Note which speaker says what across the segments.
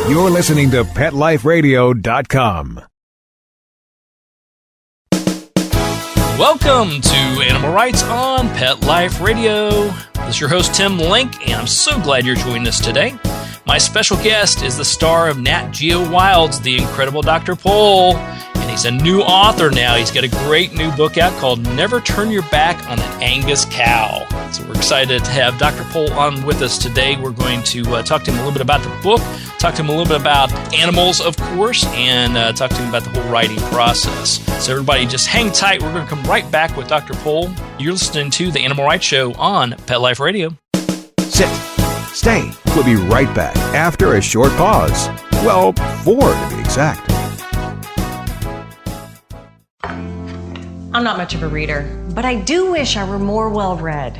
Speaker 1: You're listening to PetLifeRadio.com.
Speaker 2: Welcome to Animal Rights on Pet Life Radio. This is your host, Tim Link, and I'm so glad you're joining us today. My special guest is the star of Nat Geo Wild's The Incredible Dr. Pole, and he's a new author now. He's got a great new book out called Never Turn Your Back on an Angus Cow. So we're excited to have Dr. Pole on with us today. We're going to talk to him a little bit about the book, talk to him a little bit about animals, of course, and talk to him about the whole writing process. So everybody just hang tight. We're going to come right back with Dr. Pole. You're listening to The Animal Rights Show on Pet Life Radio.
Speaker 1: Sit. Stay. We'll be right back after a short pause. Well, 4 to be exact.
Speaker 3: I'm not much of a reader, but I do wish I were more well-read.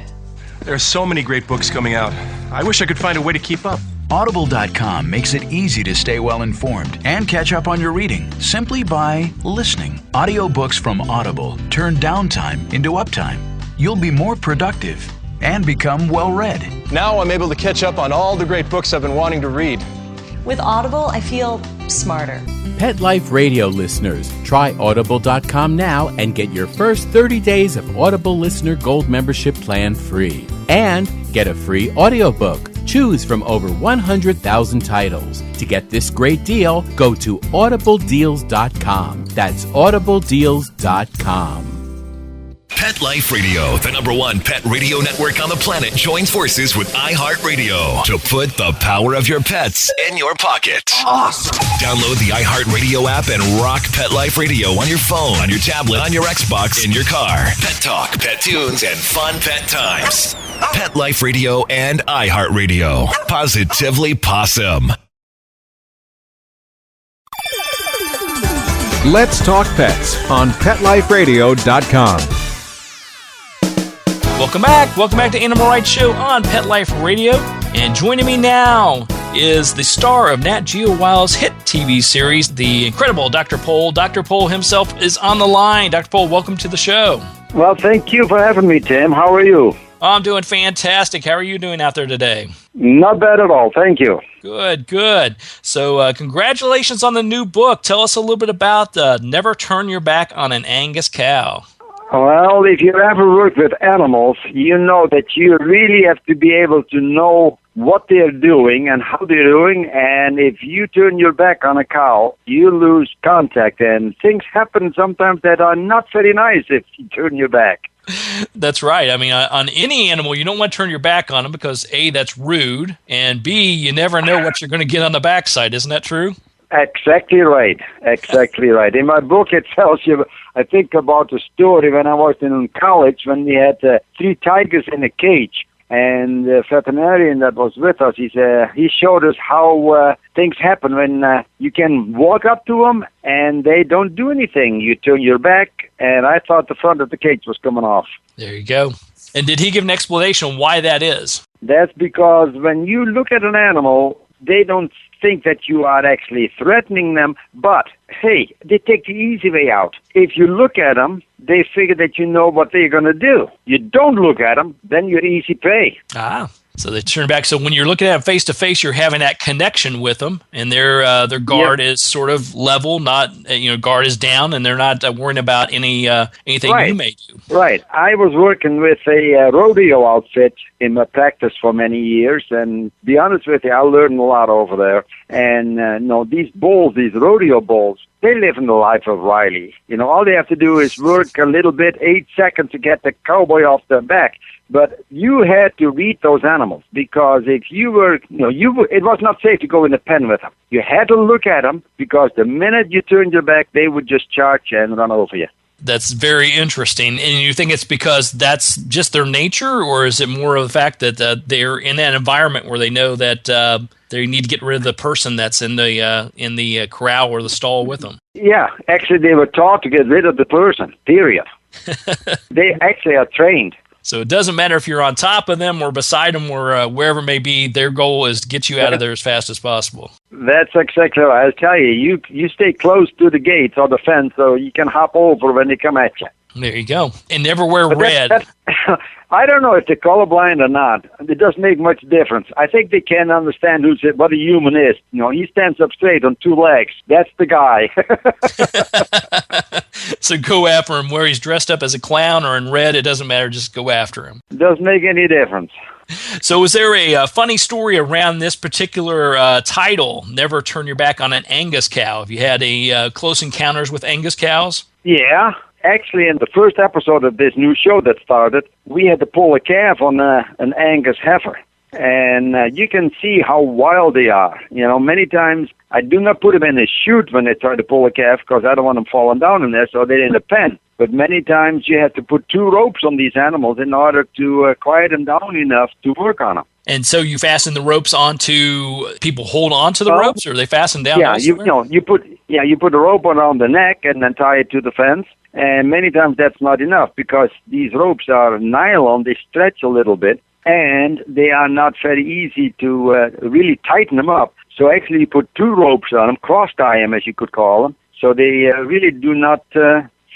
Speaker 4: There are so many great books coming out. I wish I could find a way to keep up.
Speaker 5: Audible.com makes it easy to stay well-informed and catch up on your reading simply by listening. Audiobooks from Audible turn downtime into uptime. You'll be more productive and become well-read.
Speaker 4: Now I'm able to catch up on all the great books I've been wanting to read.
Speaker 3: With Audible, I feel smarter.
Speaker 6: Pet Life Radio listeners, try Audible.com now and get your first 30 days of Audible Listener Gold membership plan free. And get a free audiobook. Choose from over 100,000 titles. To get this great deal, go to audibledeals.com. That's audibledeals.com.
Speaker 7: Pet Life Radio, the #1 pet radio network on the planet, joins forces with iHeartRadio to put the power of your pets in your pocket. Awesome! Download the iHeartRadio app and rock Pet Life Radio on your phone, on your tablet, on your Xbox, in your car. Pet talk, pet tunes, and fun pet times. Pet Life Radio and iHeartRadio. Positively Possum.
Speaker 1: Let's talk pets on PetLifeRadio.com.
Speaker 2: Welcome back. Welcome back to Animal Rights Show on Pet Life Radio. And joining me now is the star of Nat Geo Wild's hit TV series, The Incredible Dr. Pole. Dr. Pole himself is on the line. Dr. Pole, welcome to the show.
Speaker 8: Well, thank you for having me, Tim. How are you?
Speaker 2: I'm doing fantastic. How are you doing out there today?
Speaker 8: Not bad at all. Thank you.
Speaker 2: Good, good. So congratulations on the new book. Tell us a little bit about Never Turn Your Back on an Angus Cow.
Speaker 8: Well, if you ever work with animals, you know that you really have to be able to know what they're doing and how they're doing. And if you turn your back on a cow, you lose contact. And things happen sometimes that are not very nice if you turn your back.
Speaker 2: That's right. I mean, on any animal, you don't want to turn your back on them because, A, that's rude, and B, you never know what you're going to get on the backside. Isn't that true?
Speaker 8: Exactly right. Exactly right. In my book, it tells you, I think, about a story when I was in college when we had 3 tigers in a cage. And the veterinarian that was with us, he showed us how things happen when you can walk up to them and they don't do anything. You turn your back, and I thought the front of the cage was coming off.
Speaker 2: There you go. And did he give an explanation why that is?
Speaker 8: That's because when you look at an animal, they don't think that you are actually threatening them, but, hey, they take the easy way out. If you look at them, they figure that you know what they're going to do. You don't look at them, then you're easy prey.
Speaker 2: Ah, so they turn back. So when you're looking at them face-to-face, you're having that connection with them, and their guard is sort of level, not, guard is down, and they're not worrying about anything you may do.
Speaker 8: Right. I was working with a rodeo outfit in my practice for many years, and to be honest with you, I learned a lot over there. And, these bulls, these rodeo bulls, they live in the life of Riley. All they have to do is work a little bit, 8 seconds to get the cowboy off their back. But you had to read those animals because if you were, it was not safe to go in the pen with them. You had to look at them because the minute you turned your back, they would just charge and run over you.
Speaker 2: That's very interesting. And you think it's because that's just their nature, or is it more of the fact that they're in that environment where they know that they need to get rid of the person that's in the corral or the stall with them? Yeah,
Speaker 8: actually they were taught to get rid of the person, period. They actually are trained.
Speaker 2: So it doesn't matter if you're on top of them or beside them or wherever it may be, their goal is to get you out of there as fast as possible.
Speaker 8: That's exactly right. I'll tell you, you stay close to the gates or the fence so you can hop over when they come at you.
Speaker 2: There you go. And never wear red.
Speaker 8: I don't know if they're colorblind or not. It doesn't make much difference. I think they can understand what a human is. He stands up straight on two legs. That's the guy.
Speaker 2: So go after him. Where he's dressed up as a clown or in red, it doesn't matter. Just go after him.
Speaker 8: Doesn't make any difference.
Speaker 2: So is there a funny story around this particular title, Never Turn Your Back on an Angus Cow? Have you had a close encounters with Angus cows?
Speaker 8: Yeah. Actually, in the first episode of this new show that started, we had to pull a calf on an Angus heifer. And you can see how wild they are. Many times I do not put them in a chute when they try to pull a calf because I don't want them falling down in there, so they're in a pen. But many times you have to put 2 ropes on these animals in order to quiet them down enough to work on them.
Speaker 2: And so you fasten the ropes onto, people hold on to the ropes, or are they fasten down?
Speaker 8: Yeah, you put a rope around the neck and then tie it to the fence. And many times that's not enough because these ropes are nylon, they stretch a little bit, and they are not very easy to really tighten them up. So actually you put 2 ropes on them, cross-tie them as you could call them, so they really do not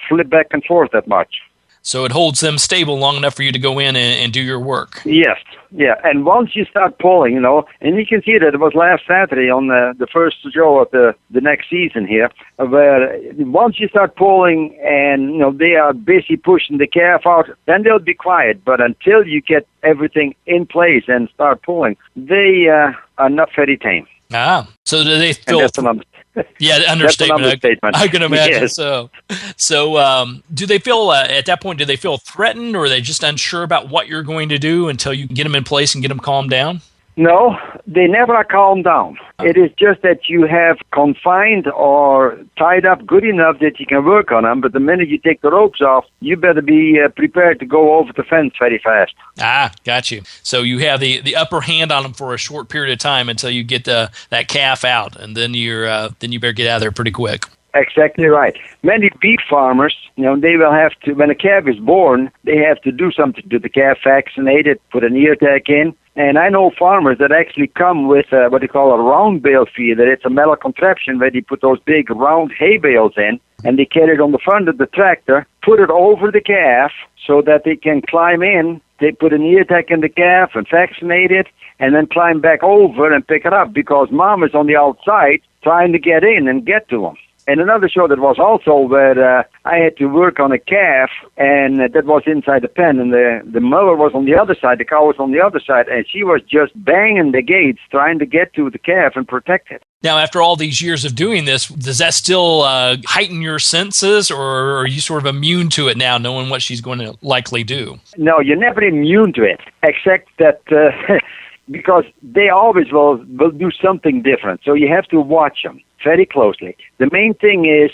Speaker 8: flip back and forth that much.
Speaker 2: So it holds them stable long enough for you to go in and do your work.
Speaker 8: Yes, yeah. And once you start pulling, and you can see that it was last Saturday on the first show of the next season here, where once you start pulling and, they are busy pushing the calf out, then they'll be quiet. But until you get everything in place and start pulling, they are not very tame.
Speaker 2: Ah, so do they feel... Yeah, understatement. I can imagine. Yes. So, do they feel at that point? Do they feel threatened, or are they just unsure about what you're going to do until you get them in place and get them calmed down?
Speaker 8: No, they never are calmed down. It is just that you have confined or tied up good enough that you can work on them, but the minute you take the ropes off, you better be prepared to go over the fence very fast.
Speaker 2: Ah, got you. So you have the upper hand on them for a short period of time until you get that calf out, and then you better get out of there pretty quick.
Speaker 8: Exactly right. Many beef farmers, they will have to, when a calf is born, they have to do something to the calf, vaccinate it, put an ear tag in. And I know farmers that actually come with what they call a round bale feeder. It's a metal contraption where they put those big round hay bales in, and they carry it on the front of the tractor, put it over the calf so that they can climb in. They put an ear tag in the calf and vaccinate it, and then climb back over and pick it up because mom is on the outside trying to get in and get to them. And another show that was also where I had to work on a calf, and that was inside the pen, and the mother was on the other side, the cow was on the other side, and she was just banging the gates trying to get to the calf and protect it.
Speaker 2: Now, after all these years of doing this, does that still heighten your senses, or are you sort of immune to it now, knowing what she's going to likely do?
Speaker 8: No, you're never immune to it, except that because they always will do something different, so you have to watch them very closely. The main thing is,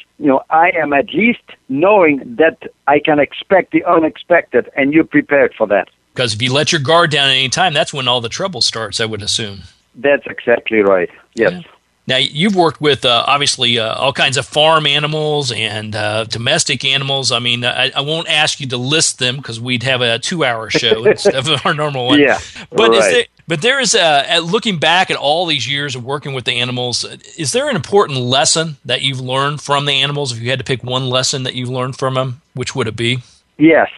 Speaker 8: I am at least knowing that I can expect the unexpected, and you're prepared for that.
Speaker 2: Because if you let your guard down at any time, that's when all the trouble starts, I would assume.
Speaker 8: That's exactly right, yes.
Speaker 2: Yeah. Now, you've worked with, obviously, all kinds of farm animals and domestic animals. I mean, I won't ask you to list them because we'd have a 2-hour show instead of our normal one.
Speaker 8: Yeah,
Speaker 2: but
Speaker 8: right.
Speaker 2: There is looking back at all these years of working with the animals, is there an important lesson that you've learned from the animals? If you had to pick one lesson that you've learned from them, which would it be?
Speaker 8: Yes.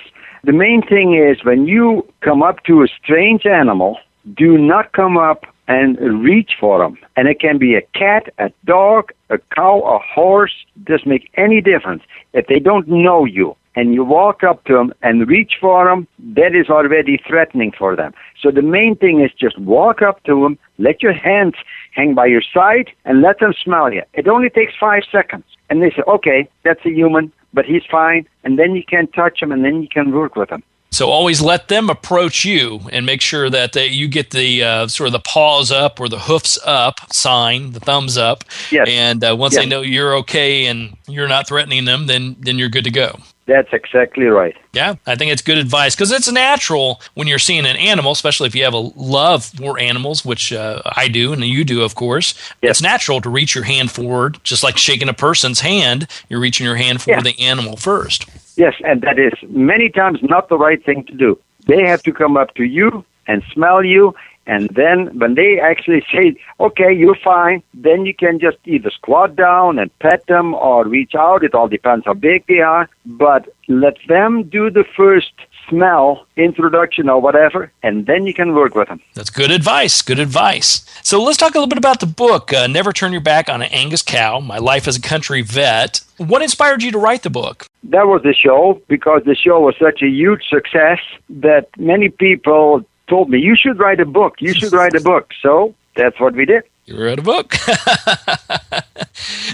Speaker 8: The main thing is when you come up to a strange animal, do not come up and reach for them. And it can be a cat, a dog, a cow, a horse, doesn't make any difference. If they don't know you and you walk up to them and reach for them, that is already threatening for them. So the main thing is just walk up to them, let your hands hang by your side, and let them smell you. It only takes 5 seconds. And they say, okay, that's a human, but he's fine. And then you can touch him, and then you can work with him.
Speaker 2: So always let them approach you and make sure that you get the sort of the paws up or the hoofs up sign, the thumbs up.
Speaker 8: Yes.
Speaker 2: And once they know you're okay and you're not threatening them, then you're good to go.
Speaker 8: That's exactly right.
Speaker 2: Yeah, I think it's good advice because it's natural when you're seeing an animal, especially if you have a love for animals, which I do and you do, of course. Yes. It's natural to reach your hand forward, just like shaking a person's hand. You're reaching your hand for the animal first.
Speaker 8: Yes, and that is many times not the right thing to do. They have to come up to you and smell you And then when they actually say, okay, you're fine, then you can just either squat down and pet them or reach out. It all depends how big they are. But let them do the first smell introduction or whatever, and then you can work with them.
Speaker 2: That's good advice. Good advice. So let's talk a little bit about the book, Never Turn Your Back on an Angus Cow, My Life as a Country Vet. What inspired you to write the book?
Speaker 8: That was the show, because the show was such a huge success that many people told me, you should write a book. You should write a book. So that's what we did.
Speaker 2: You wrote a book.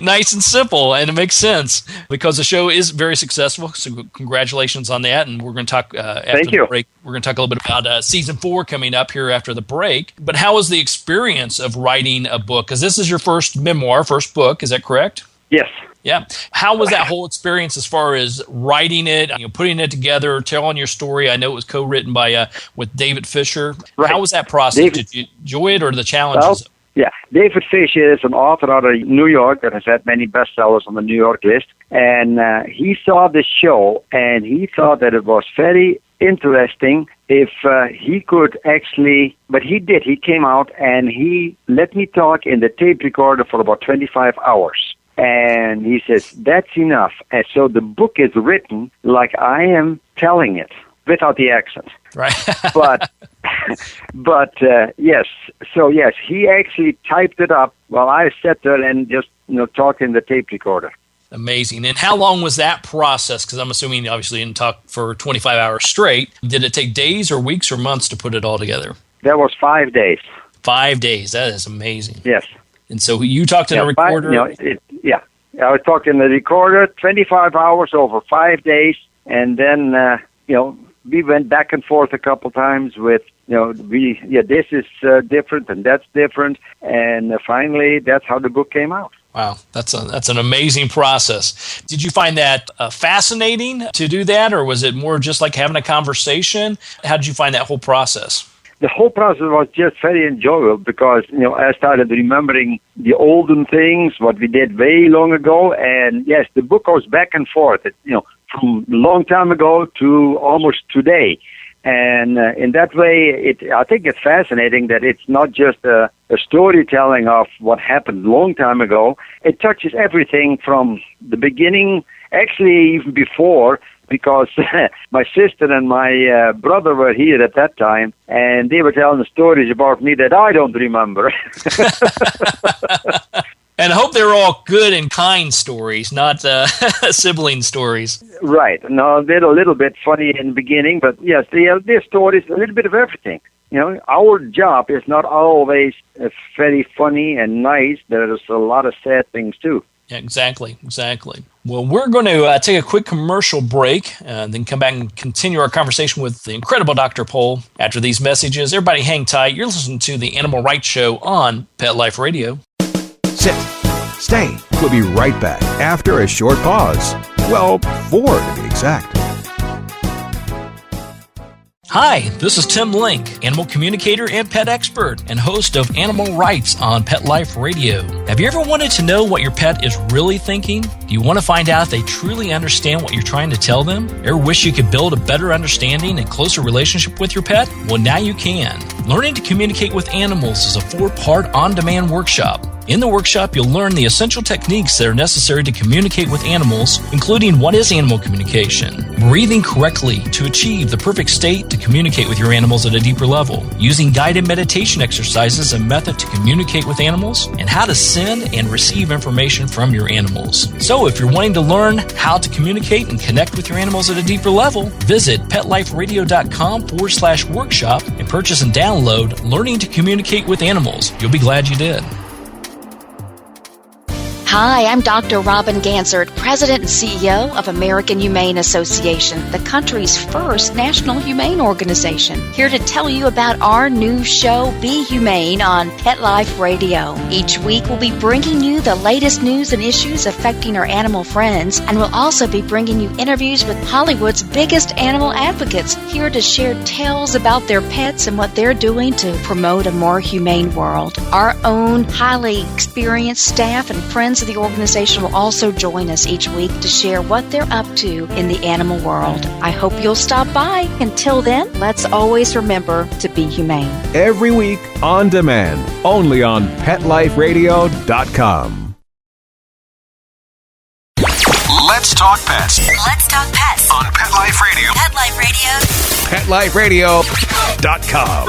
Speaker 2: Nice and simple, and it makes sense because the show is very successful. So congratulations on that. And we're going to talk after the break. We're going to talk a little bit about season 4 coming up here after the break. But how was the experience of writing a book? Because this is your first memoir, first book. Is that correct?
Speaker 8: Yes.
Speaker 2: Yeah. How was that whole experience as far as writing it, putting it together, telling your story? I know it was co-written by with David Fisher. Right. How was that process? Did you enjoy it or the challenges?
Speaker 8: Well, yeah, David Fisher is an author out of New York that has had many bestsellers on the New York list. And he saw the show, and he thought that it was very interesting if he could actually, but he did. He came out and he let me talk in the tape recorder for about 25 hours. And he says, that's enough. And so the book is written like I am telling it, without the accent.
Speaker 2: Right.
Speaker 8: but yes. So yes, he actually typed it up while I sat there and just talked in the tape recorder.
Speaker 2: Amazing. And how long was that process? Because I'm assuming obviously you didn't talk for 25 hours straight. Did it take days or weeks or months to put it all together?
Speaker 8: That was 5 days.
Speaker 2: 5 days. That is amazing.
Speaker 8: Yes.
Speaker 2: And so you talked in a recorder?
Speaker 8: I was talking in the recorder, 25 hours over 5 days. And then, we went back and forth a couple times with, this is different and that's different. And finally, that's how the book came out.
Speaker 2: Wow, that's an amazing process. Did you find that fascinating to do that, or was it more just like having a conversation? How did you find that whole process?
Speaker 8: The whole process was just very enjoyable because, I started remembering the olden things, what we did way long ago. And yes, the book goes back and forth, from a long time ago to almost today. And in that way, I think it's fascinating that it's not just a storytelling of what happened a long time ago. It touches everything from the beginning, actually even before, because my sister and my brother were here at that time, and they were telling stories about me that I don't remember.
Speaker 2: And I hope they're all good and kind stories, not sibling stories.
Speaker 8: Right. No, they're a little bit funny in the beginning, but yes, they're stories, a little bit of everything. Our job is not always very funny and nice. There's a lot of sad things, too.
Speaker 2: Yeah, exactly. Well, we're going to take a quick commercial break, then come back and continue our conversation with the incredible Dr. Pohl after these messages. Everybody hang tight. You're listening to the Animal Rights Show on Pet Life Radio.
Speaker 1: Sit. Stay. We'll be right back after a short pause. Well, 4 to be exact.
Speaker 2: Hi, this is Tim Link, animal communicator and pet expert and host of Animal Rights on Pet Life Radio. Have you ever wanted to know what your pet is really thinking? Do you want to find out if they truly understand what you're trying to tell them? Ever wish you could build a better understanding and closer relationship with your pet? Well, now you can. Learning to Communicate with Animals is a 4-part on-demand workshop. In the workshop, you'll learn the essential techniques that are necessary to communicate with animals, including what is animal communication, breathing correctly to achieve the perfect state to communicate with your animals at a deeper level, using guided meditation exercises and method to communicate with animals, and how to send and receive information from your animals. So if you're wanting to learn how to communicate and connect with your animals at a deeper level, visit PetLifeRadio.com/workshop and purchase and download Learning to Communicate with Animals. You'll be glad you did.
Speaker 9: Hi, I'm Dr. Robin Gansert, President and CEO of American Humane Association, the country's first national humane organization. Here to tell you about our new show, Be Humane, on Pet Life Radio. Each week, we'll be bringing you the latest news and issues affecting our animal friends, and we'll also be bringing you interviews with Hollywood's biggest animal advocates, here to share tales about their pets and what they're doing to promote a more humane world. Our own highly experienced staff and friends friends of the organization will also join us each week to share what they're up to in the animal world. I hope you'll stop by. Until then, let's always remember to be humane.
Speaker 1: Every week on demand, only on PetLifeRadio.com.
Speaker 7: Let's talk pets
Speaker 10: Let's talk pets
Speaker 7: on Pet Life Radio.
Speaker 10: Pet Life Radio.
Speaker 1: PetLifeRadio.com.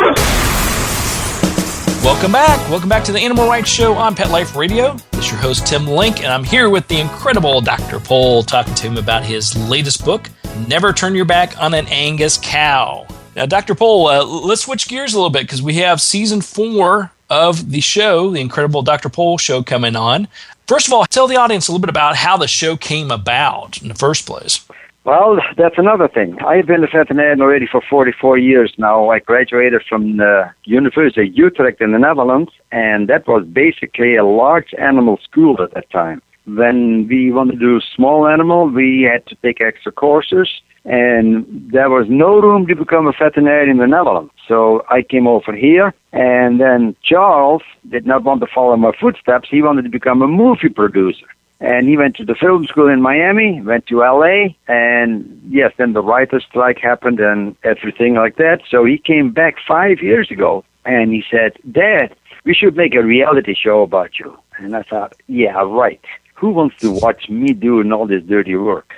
Speaker 2: Welcome back. Welcome back to the Animal Rights Show on Pet Life Radio. This is your host, Tim Link, and I'm here with the incredible Dr. Pohl, talking to him about his latest book, Never Turn Your Back on an Angus Cow. Now, Dr. Pohl, let's switch gears a little bit because we have season 4 of the show, the incredible Dr. Pohl show, coming on. First of all, tell the audience a little bit about how the show came about in the first place.
Speaker 8: Well, that's another thing. I've been a veterinarian already for 44 years now. I graduated from the University of Utrecht in the Netherlands, and that was basically a large animal school at that time. When we wanted to do small animal, we had to take extra courses, and there was no room to become a veterinarian in the Netherlands. So I came over here, and then Charles did not want to follow my footsteps. He wanted to become a movie producer. And he went to the film school in Miami, went to L.A., and yes, then the writer's strike happened and everything like that. So he came back 5 years ago, and he said, Dad, we should make a reality show about you. And I thought, yeah, right. Who wants to watch me doing all this dirty work?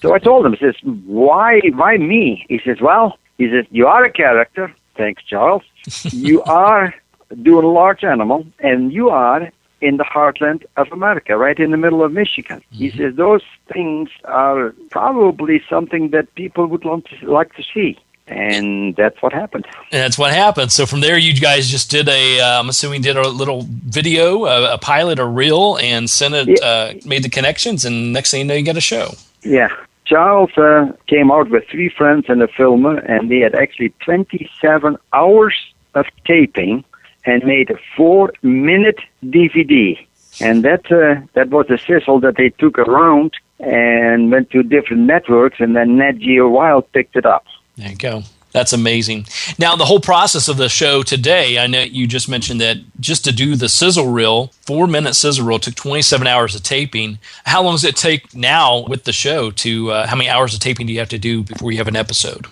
Speaker 8: So I told him, I says, why me? He says, you are a character. Thanks, Charles. You are doing a large animal, and you are in the heartland of America, right in the middle of Michigan. He says those things are probably something that people would like to see. And that's what happened.
Speaker 2: And that's what happened. So from there, you guys just did I'm assuming did a little video, a pilot, a reel, and sent it, made the connections, and next thing you know, you got a show. Yeah.
Speaker 8: Charles came out with 3 friends and a filmer, and they had actually 27 hours of taping and made a 4-minute DVD. And that was a sizzle that they took around and went to different networks, and then Nat Geo Wild picked it up.
Speaker 2: There you go. That's amazing. Now, the whole process of the show today, I know you just mentioned that just to do the sizzle reel, 4-minute sizzle reel, took 27 hours of taping. How long does it take now with the show to, how many hours of taping do you have to do before you have an episode?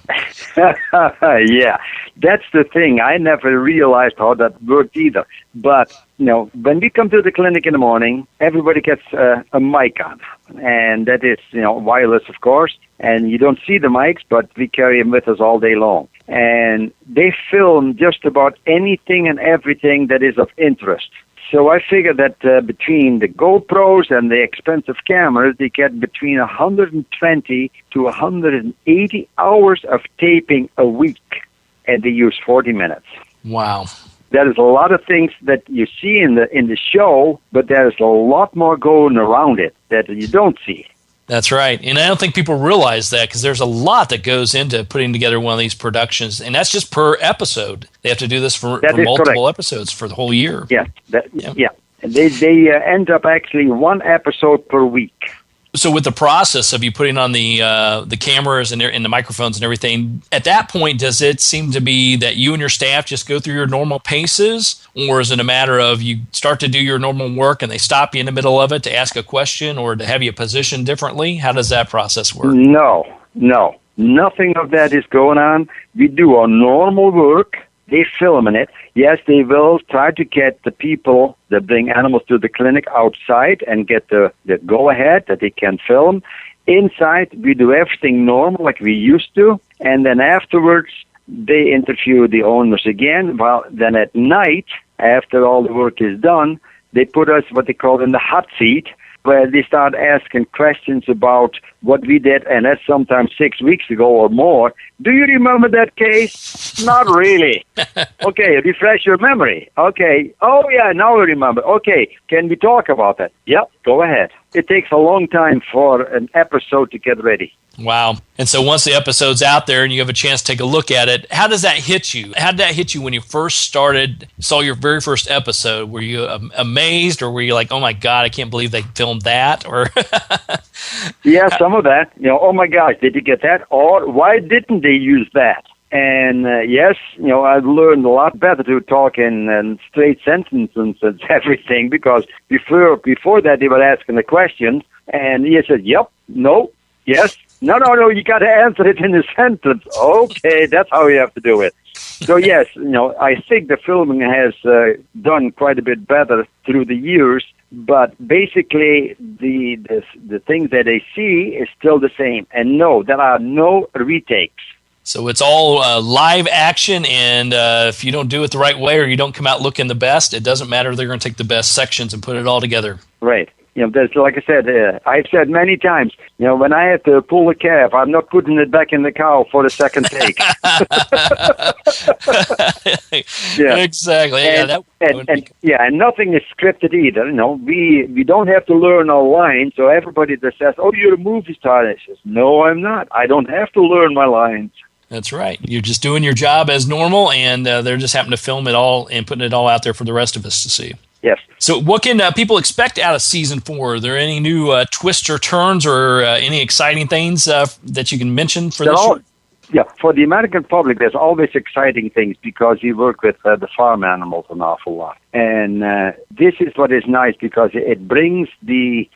Speaker 8: Yeah, that's the thing. I never realized how that worked either. But, when we come to the clinic in the morning, everybody gets a mic on. And that is, wireless, of course. And you don't see the mics, but we carry them with us all day long. And they film just about anything and everything that is of interest. So I figure that between the GoPros and the expensive cameras, they get between 120 to 180 hours of taping a week, and they use 40 minutes.
Speaker 2: Wow.
Speaker 8: There is a lot of things that you see in the show, but there is a lot more going around it that you don't see.
Speaker 2: That's right. And I don't think people realize that because there's a lot that goes into putting together one of these productions. And that's just per episode. They have to do this for multiple episodes for the whole year.
Speaker 8: Yeah. And they end up actually 1 episode per week.
Speaker 2: So with the process of you putting on the cameras and the microphones and everything, at that point, does it seem to be that you and your staff just go through your normal paces? Or is it a matter of you start to do your normal work and they stop you in the middle of it to ask a question or to have you positioned differently? How does that process work?
Speaker 8: No. Nothing of that is going on. We do our normal work. They film in it. Yes, they will try to get the people that bring animals to the clinic outside and get the go-ahead that they can film. Inside, we do everything normal like we used to. And then afterwards, they interview the owners again. Well, then at night, after all the work is done, they put us what they call in the hot seat, where they start asking questions about what we did, and that's sometimes 6 weeks ago or more. Do you remember that case? Not really. Okay, refresh your memory. Okay. Oh, yeah, now I remember. Okay, can we talk about that? Yep, go ahead. It takes a long time for an episode to get ready.
Speaker 2: Wow. And so once the episode's out there and you have a chance to take a look at it, how does that hit you? How did that hit you when you first saw your very first episode? Were you amazed, or were you like, oh my God, I can't believe they filmed that? Or
Speaker 8: yeah, some of that. Oh my gosh, did you get that? Or why didn't they use that? And yes, I've learned a lot better to talk in straight sentences and everything, because before that they were asking the question, and he said, yep, no, yes, no, you got to answer it in a sentence. Okay, that's how you have to do it. So yes, I think the filming has done quite a bit better through the years, but basically the things that they see is still the same. And no, there are no retakes.
Speaker 2: So it's all live action, and if you don't do it the right way or you don't come out looking the best, it doesn't matter. They're going to take the best sections and put it all together. Right.
Speaker 8: There's, like I said, I've said many times, when I have to pull a calf, I'm not putting it back in the cow for the second take.
Speaker 2: Yeah. Exactly.
Speaker 8: And nothing is scripted either. We don't have to learn our lines. So everybody that says, "Oh, you're a movie star," I says, "No, I'm not. I don't have to learn my lines."
Speaker 2: That's right. You're just doing your job as normal, and they're just happening to film it all and putting it all out there for the rest of us to see.
Speaker 8: Yes.
Speaker 2: So what can people expect out of Season 4? Are there any new twists or turns or any exciting things that you can mention for this year?
Speaker 8: Yeah, for the American public, there's always exciting things because you work with the farm animals an awful lot. And this is what is nice, because it brings the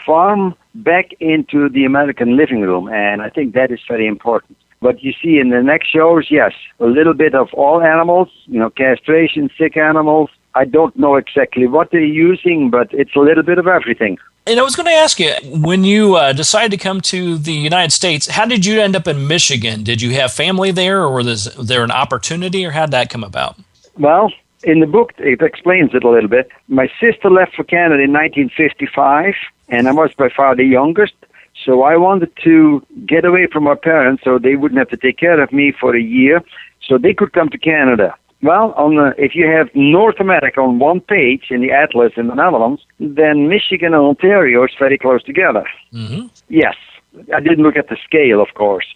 Speaker 8: farm back into the American living room, and I think that is very important. But you see in the next shows, yes, a little bit of all animals, castration, sick animals. I don't know exactly what they're using, but it's a little bit of everything.
Speaker 2: And I was going to ask you, when you decided to come to the United States, how did you end up in Michigan? Did you have family there, or was there an opportunity, or how did that come about?
Speaker 8: Well, in the book, it explains it a little bit. My sister left for Canada in 1955, and I was by far the youngest. So I wanted to get away from my parents so they wouldn't have to take care of me for a year, so they could come to Canada. Well, if you have North America on one page in the Atlas in the Netherlands, then Michigan and Ontario is very close together.
Speaker 2: Mm-hmm.
Speaker 8: Yes. I didn't look at the scale, of course.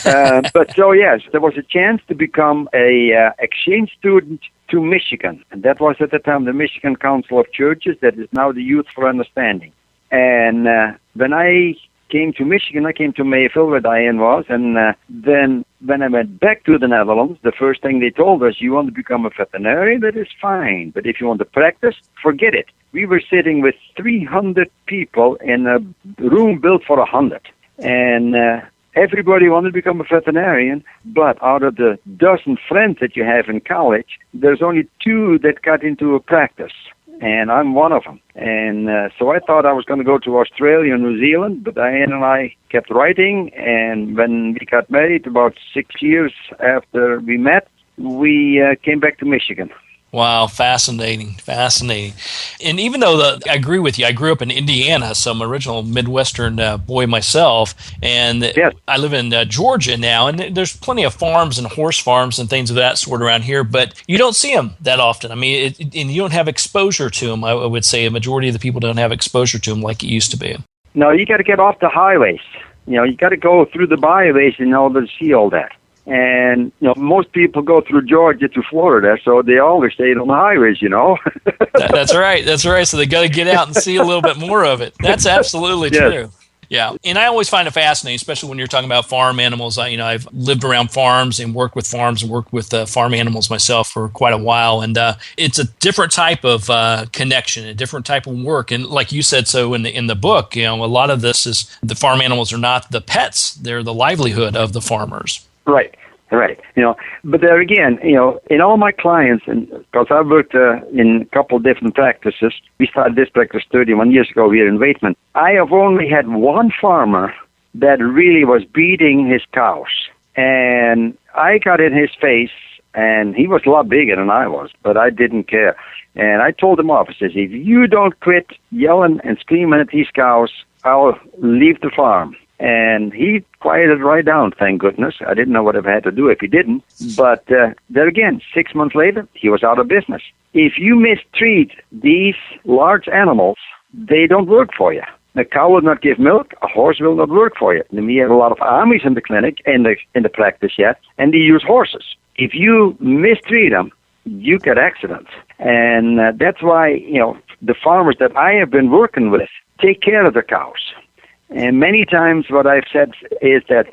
Speaker 8: But so, yes, there was a chance to become a exchange student to Michigan. And that was at the time the Michigan Council of Churches, that is now the Youth for Understanding. And when I came to Michigan, I came to Mayville, where Diane was, and then when I went back to the Netherlands, the first thing they told us, you want to become a veterinarian, that is fine, but if you want to practice, forget it. We were sitting with 300 people in a room built for 100, and everybody wanted to become a veterinarian, but out of the dozen friends that you have in college, there's only 2 that got into a practice. And I'm one of them. And so I thought I was going to go to Australia and New Zealand, but Diane and I kept writing. And when we got married, about 6 years after we met, we came back to Michigan.
Speaker 2: Wow, fascinating. And even though I agree with you, I grew up in Indiana, so I'm an original Midwestern boy myself, and
Speaker 8: yes.
Speaker 2: I live in Georgia now, and there's plenty of farms and horse farms and things of that sort around here, but you don't see them that often. I mean, and you don't have exposure to them. I would say a majority of the people don't have exposure to them like it used to be.
Speaker 8: No, you got to get off the highways. You got to go through the byways in order to see all that. And, most people go through Georgia to Florida, so they always stayed on the highways,
Speaker 2: That's right. So they got to get out and see a little bit more of it. That's absolutely true. Yeah. And I always find it fascinating, especially when you're talking about farm animals. I've lived around farms and worked with farms and worked with farm animals myself for quite a while. And it's a different type of connection, a different type of work. And like you said, so in the book, a lot of this is the farm animals are not the pets. They're the livelihood of the farmers.
Speaker 8: Right. But there again, in all my clients, and because I've worked in a couple different practices, we started this practice 31 years ago here in Waitman. I have only had one farmer that really was beating his cows. And I got in his face, and he was a lot bigger than I was, but I didn't care. And I told him off, I says, if you don't quit yelling and screaming at these cows, I'll leave the farm. And he quieted right down, thank goodness. I didn't know what I had to do if he didn't. But there again, 6 months later, he was out of business. If you mistreat these large animals, they don't work for you. A cow will not give milk. A horse will not work for you. And we have a lot of Amis in the clinic, in the practice yet, and they use horses. If you mistreat them, you get accidents. And that's why, the farmers that I have been working with take care of the cows. And many times what I've said is that,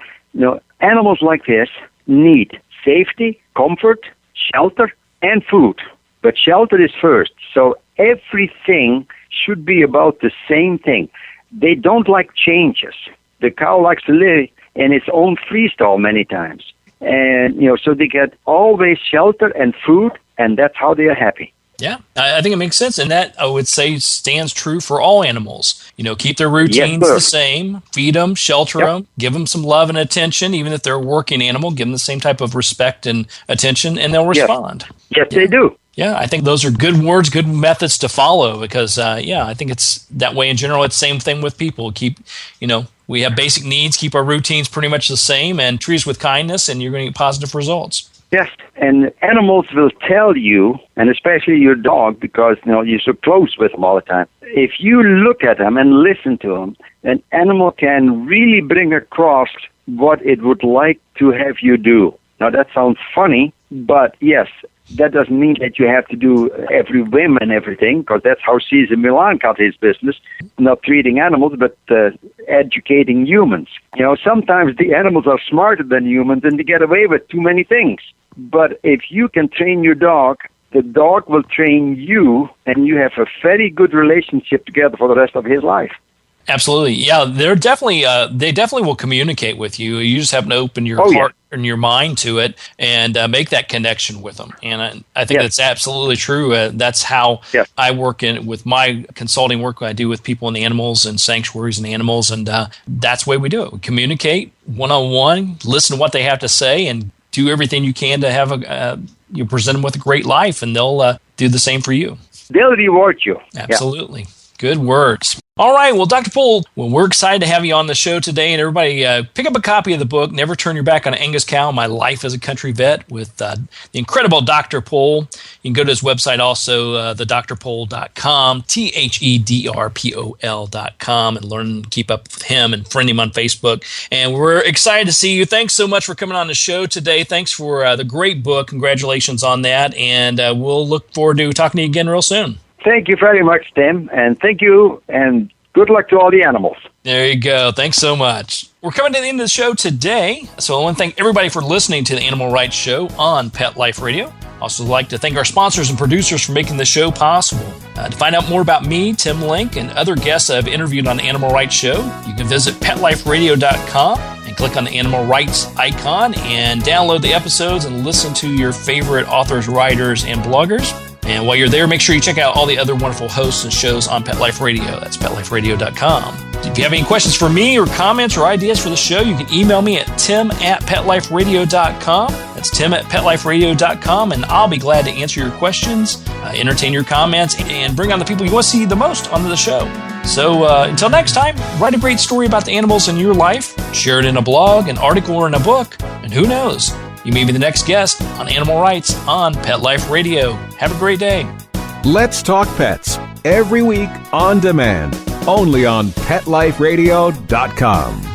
Speaker 8: animals like this need safety, comfort, shelter, and food. But shelter is first. So everything should be about the same thing. They don't like changes. The cow likes to live in its own freestyle many times. And, so they get always shelter and food, and that's how they are happy.
Speaker 2: Yeah, I think it makes sense. And that, I would say, stands true for all animals. Keep their routines the same, feed them, shelter them, give them some love and attention. Even if they're a working animal, give them the same type of respect and attention, and they'll respond.
Speaker 8: Yes, they do.
Speaker 2: Yeah, I think those are good words, good methods to follow because, I think it's that way in general. It's the same thing with people. We have basic needs, keep our routines pretty much the same, and treat us with kindness, and you're going to get positive results.
Speaker 8: Yes, and animals will tell you, and especially your dog, because you're so close with them all the time. If you look at them and listen to them, an animal can really bring across what it would like to have you do. Now, that sounds funny, but yes, that doesn't mean that you have to do every whim and everything, because that's how Caesar Milan got his business, not treating animals, but educating humans. Sometimes the animals are smarter than humans and they get away with too many things. But if you can train your dog, the dog will train you, and you have a very good relationship together for the rest of his life.
Speaker 2: Absolutely. Yeah, they definitely will communicate with you. You just have to open your heart and your mind to it and make that connection with them. And I think that's absolutely true. That's how I work with my consulting work I do with people and animals and sanctuaries and animals. And that's the way we do it. We communicate one-on-one, listen to what they have to say, and do everything you can to have you present them with a great life, and they'll do the same for you.
Speaker 8: They'll reward you.
Speaker 2: Absolutely. Yeah. Good words. All right. Well, Dr. Pohl, we're excited to have you on the show today. And everybody, pick up a copy of the book, Never Turn Your Back on an Angus Cow, My Life as a Country Vet, with the incredible Dr. Pohl. You can go to his website also, thedrpohl.com, THEDRPOL.com, and learn and keep up with him and friend him on Facebook. And we're excited to see you. Thanks so much for coming on the show today. Thanks for the great book. Congratulations on that. And we'll look forward to talking to you again real soon.
Speaker 8: Thank you very much, Tim, and thank you, and good luck to all the animals.
Speaker 2: There you go. Thanks so much. We're coming to the end of the show today, so I want to thank everybody for listening to the Animal Rights Show on Pet Life Radio. I also like to thank our sponsors and producers for making the show possible. To find out more about me, Tim Link, and other guests I've interviewed on the Animal Rights Show, you can visit PetLifeRadio.com and click on the Animal Rights icon and download the episodes and listen to your favorite authors, writers, and bloggers. And while you're there, make sure you check out all the other wonderful hosts and shows on Pet Life Radio. That's PetLifeRadio.com. If you have any questions for me or comments or ideas for the show, you can email me at tim@PetLifeRadio.com. That's tim@PetLifeRadio.com, and I'll be glad to answer your questions, entertain your comments, and bring on the people you want to see the most onto the show. So until next time, write a great story about the animals in your life, share it in a blog, an article, or in a book, and who knows? You may be the next guest on Animal Rights on Pet Life Radio. Have a great day.
Speaker 1: Let's Talk Pets, every week on demand, only on PetLifeRadio.com.